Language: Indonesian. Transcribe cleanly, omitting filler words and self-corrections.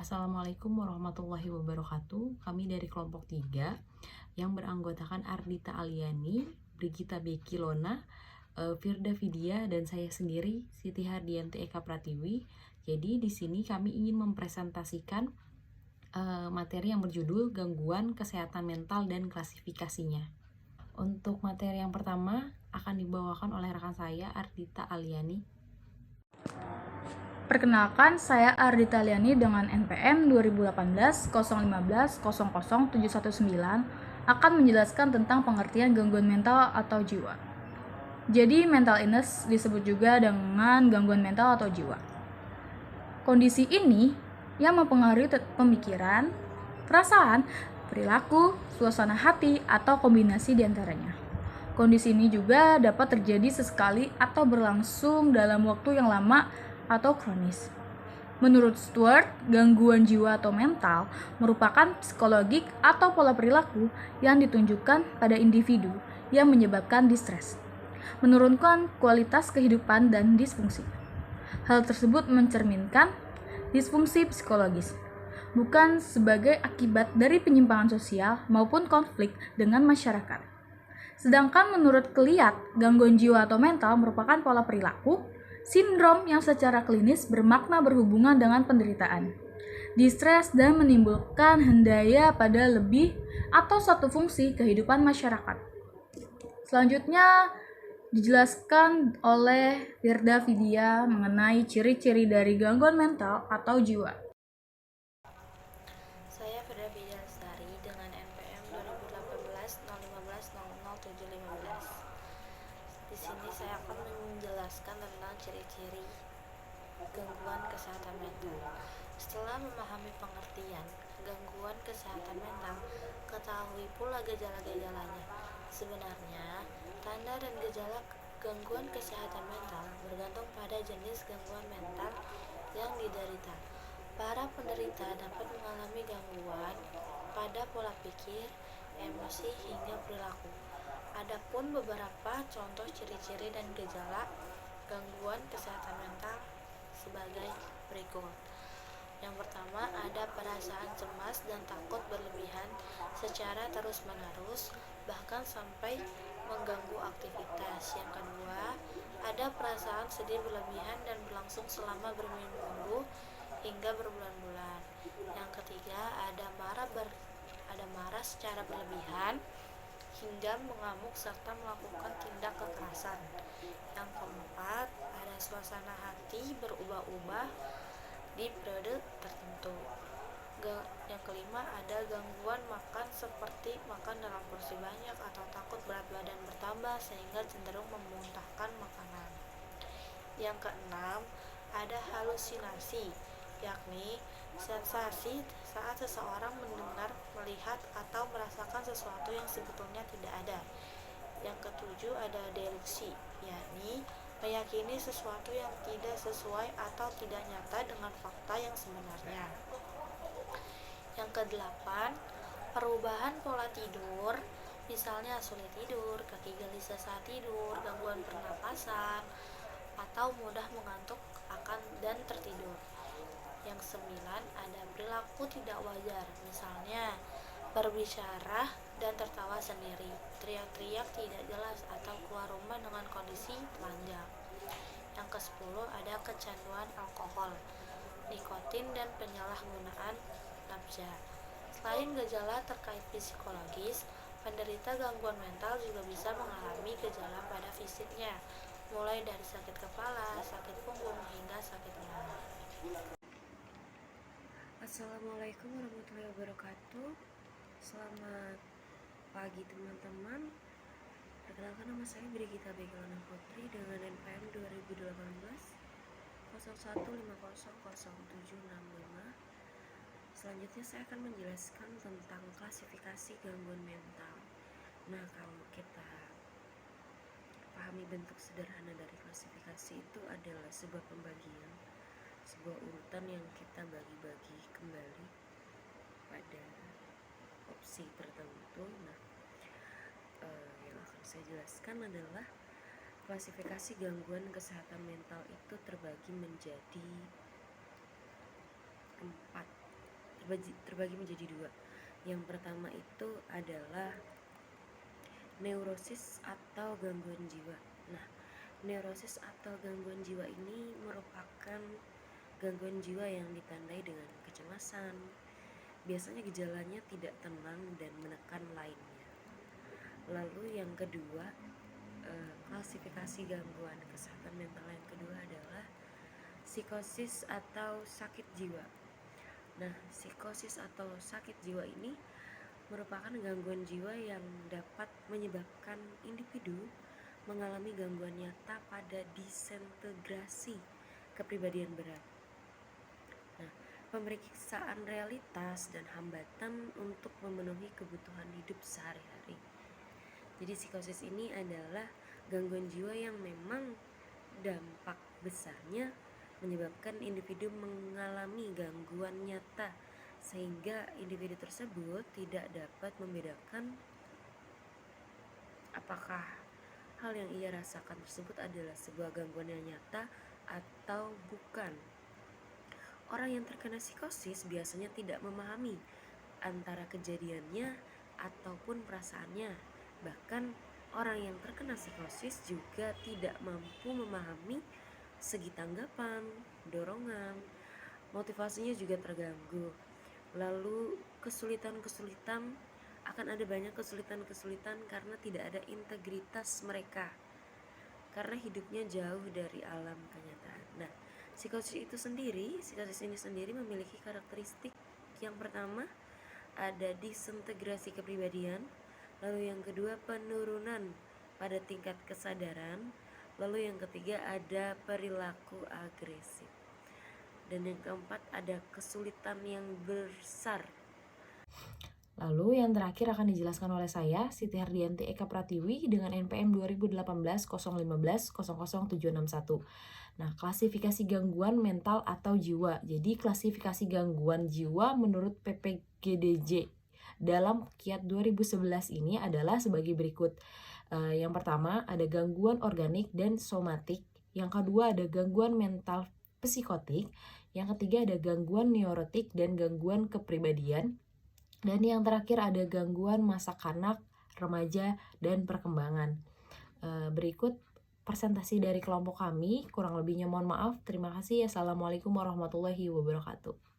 Assalamualaikum warahmatullahi wabarakatuh. Kami dari kelompok 3 yang beranggotakan Ardita Aliani, Brigita Bekilona, Firda Vidya, dan saya sendiri, Siti Hardianti Eka Pratiwi. Jadi di sini kami ingin mempresentasikan materi yang berjudul Gangguan Kesehatan Mental dan Klasifikasinya. Untuk materi yang pertama akan dibawakan oleh rekan saya, Ardita Aliani. Perkenalkan, saya Ardita Aliani dengan NPM 2018 015 00719 akan menjelaskan tentang pengertian gangguan mental atau jiwa. Jadi, mental illness disebut juga dengan gangguan mental atau jiwa. Kondisi ini yang mempengaruhi pemikiran, perasaan, perilaku, suasana hati, atau kombinasi diantaranya. Kondisi ini juga dapat terjadi sesekali atau berlangsung dalam waktu yang lama atau kronis. Menurut Stewart, gangguan jiwa atau mental merupakan psikologik atau pola perilaku yang ditunjukkan pada individu yang menyebabkan distres, menurunkan kualitas kehidupan dan disfungsi. Hal tersebut mencerminkan disfungsi psikologis, bukan sebagai akibat dari penyimpangan sosial maupun konflik dengan masyarakat. Sedangkan menurut Keliat, gangguan jiwa atau mental merupakan pola perilaku, sindrom yang secara klinis bermakna berhubungan dengan penderitaan, distres, dan menimbulkan hendaya pada lebih atau satu fungsi kehidupan masyarakat. Selanjutnya dijelaskan oleh Firda Vidya mengenai ciri-ciri dari gangguan mental atau jiwa. Saya Firda Vidya Lestari dengan NPM 2018 015 00715. Di sini saya akan menjelaskan tentang ciri-ciri gangguan kesehatan mental. Setelah memahami pengertian gangguan kesehatan mental, ketahui pula gejala-gejalanya. Sebenarnya, tanda dan gejala gangguan kesehatan mental bergantung pada jenis gangguan mental yang diderita. Para penderita dapat mengalami gangguan pada pola pikir, emosi, hingga perilaku. Adapun beberapa contoh ciri-ciri dan gejala gangguan kesehatan mental sebagai berikut. Yang pertama, ada perasaan cemas dan takut berlebihan secara terus-menerus, bahkan sampai mengganggu aktivitas. Yang kedua, ada perasaan sedih berlebihan dan berlangsung selama berminggu-minggu hingga berbulan-bulan. Yang ketiga, ada marah secara berlebihan hingga mengamuk serta melakukan tindak kekerasan. Yang keempat, ada suasana hati berubah-ubah di periode tertentu. Yang kelima, ada gangguan makan seperti makan dalam porsi banyak atau takut berat badan bertambah sehingga cenderung memuntahkan makanan. Yang keenam, ada halusinasi, yakni sensasi saat seseorang mendengar, melihat, atau merasakan sesuatu yang sebetulnya tidak ada. Yang ketujuh, ada delusi, yakni meyakini sesuatu yang tidak sesuai atau tidak nyata dengan fakta yang sebenarnya. Yang kedelapan, perubahan pola tidur, misalnya sulit tidur, kaki gelisah saat tidur, gangguan pernapasan, atau mudah mengantuk dan tertidur. Yang sembilan, ada perilaku tidak wajar, misalnya berbicara dan tertawa sendiri, teriak-teriak tidak jelas, atau keluar rumah dengan kondisi telanjang. Yang ke-10, ada kecanduan alkohol, nikotin, dan penyalahgunaan nafsa. Selain gejala terkait psikologis, penderita gangguan mental juga bisa mengalami gejala pada fisiknya, mulai dari sakit kepala, sakit punggung, hingga sakit menular. Assalamualaikum warahmatullahi wabarakatuh. Selamat pagi teman-teman. Perkenalkan, nama saya Brigita Bekilona Putri dengan NPM 2018 01500765. Selanjutnya saya akan menjelaskan tentang klasifikasi gangguan mental. Nah, kalau kita pahami bentuk sederhana dari klasifikasi itu adalah sebuah pembagian, sebuah urutan yang kita bagi-bagi kembali pada opsi tertentu. Nah, yang akan saya jelaskan adalah klasifikasi gangguan kesehatan mental itu terbagi menjadi 4 terbagi menjadi dua. Yang pertama itu adalah neurosis atau gangguan jiwa. Nah, neurosis atau gangguan jiwa ini merupakan gangguan jiwa yang ditandai dengan kecemasan. Biasanya gejalanya tidak tenang dan menekan lainnya. Lalu yang kedua, klasifikasi gangguan kesehatan mental yang kedua adalah psikosis atau sakit jiwa. Nah, psikosis atau sakit jiwa ini merupakan gangguan jiwa yang dapat menyebabkan individu mengalami gangguan nyata pada disintegrasi kepribadian berat. Nah, pemeriksaan realitas dan hambatan untuk memenuhi kebutuhan hidup sehari-hari. Jadi psikosis ini adalah gangguan jiwa yang memang dampak besarnya menyebabkan individu mengalami gangguan nyata sehingga individu tersebut tidak dapat membedakan apakah hal yang ia rasakan tersebut adalah sebuah gangguan yang nyata atau bukan. Orang yang terkena psikosis biasanya tidak memahami antara kejadiannya ataupun perasaannya. Bahkan orang yang terkena psikosis juga tidak mampu memahami segi tanggapan, dorongan, motivasinya juga terganggu. Lalu akan ada banyak kesulitan karena tidak ada integritas mereka, karena hidupnya jauh dari alam kenyataan. Nah, psikosis ini sendiri memiliki karakteristik. Yang pertama ada disintegrasi kepribadian, lalu yang kedua penurunan pada tingkat kesadaran, lalu yang ketiga ada perilaku agresif, dan yang keempat ada kesulitan yang besar. Lalu yang terakhir akan dijelaskan oleh saya, Siti Hardianti Eka Pratiwi dengan NPM 2018 015 00761. Nah, klasifikasi gangguan mental atau jiwa. Jadi klasifikasi gangguan jiwa menurut PPGDJ dalam KIAT 2011 ini adalah sebagai berikut. Yang pertama ada gangguan organik dan somatik. Yang kedua ada gangguan mental psikotik. Yang ketiga ada gangguan neurotik dan gangguan kepribadian. Dan yang terakhir ada gangguan masa kanak, remaja, dan perkembangan. Berikut presentasi dari kelompok kami, kurang lebihnya mohon maaf. Terima kasih. Assalamualaikum warahmatullahi wabarakatuh.